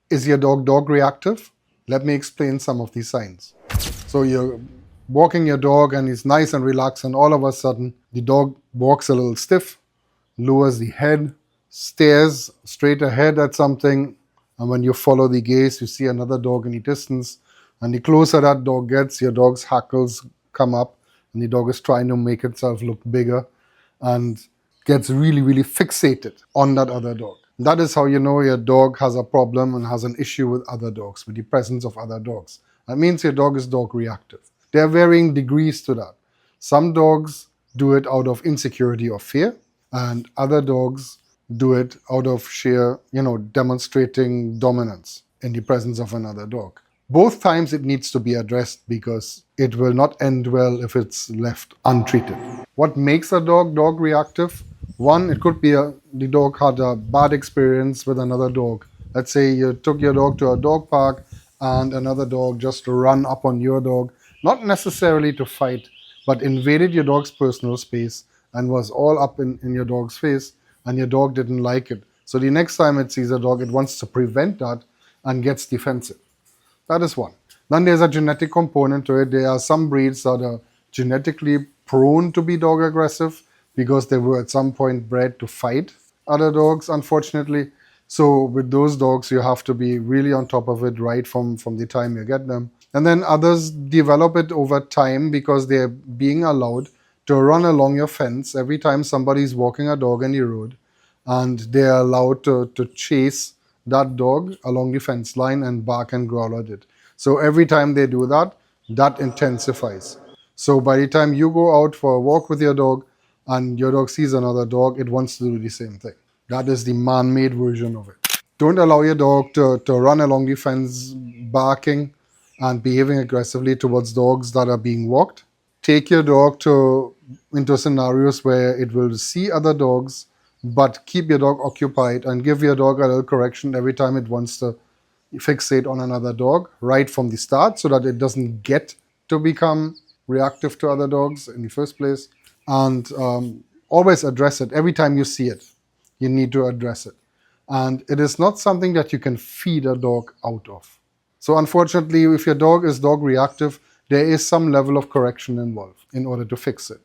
Is your dog reactive? Let me explain some of these signs. So you're walking your dog and he's nice and relaxed, and all of a sudden the dog walks a little stiff, lowers the head, stares straight ahead at something, and when you follow the gaze, you see another dog in the distance. And the closer that dog gets, your dog's hackles come up, and the dog is trying to make itself look bigger and gets really, really fixated on that other dog. That is how you know your dog has a problem and has an issue with other dogs, with the presence of other dogs. That means your dog is dog reactive. There are varying degrees to that. Some dogs do it out of insecurity or fear, and other dogs do it out of sheer, demonstrating dominance in the presence of another dog. Both times it needs to be addressed because it will not end well if it's left untreated. What makes a dog reactive? One, it could be the dog had a bad experience with another dog. Let's say you took your dog to a dog park and another dog just ran up on your dog, not necessarily to fight, but invaded your dog's personal space and was all up in your dog's face, and your dog didn't like it. So the next time it sees a dog, it wants to prevent that and gets defensive. That is one. Then there's a genetic component to it. There are some breeds that are genetically prone to be dog aggressive because they were at some point bred to fight other dogs, unfortunately. So with those dogs, you have to be really on top of it right from the time you get them. And then others develop it over time because they're being allowed to run along your fence every time somebody's walking a dog on the road, and they're allowed to chase that dog along the fence line and bark and growl at it. So every time they do that, that intensifies. So by the time you go out for a walk with your dog and your dog sees another dog, it wants to do the same thing. That is the man-made version of it. Don't allow your dog to run along the fence barking and behaving aggressively towards dogs that are being walked. Take your dog into scenarios where it will see other dogs, but keep your dog occupied and give your dog a little correction every time it wants to fixate on another dog right from the start so that it doesn't get to become reactive to other dogs in the first place. And always address it. Every time you see it, you need to address it. And it is not something that you can feed a dog out of. So unfortunately, if your dog is dog reactive, there is some level of correction involved in order to fix it.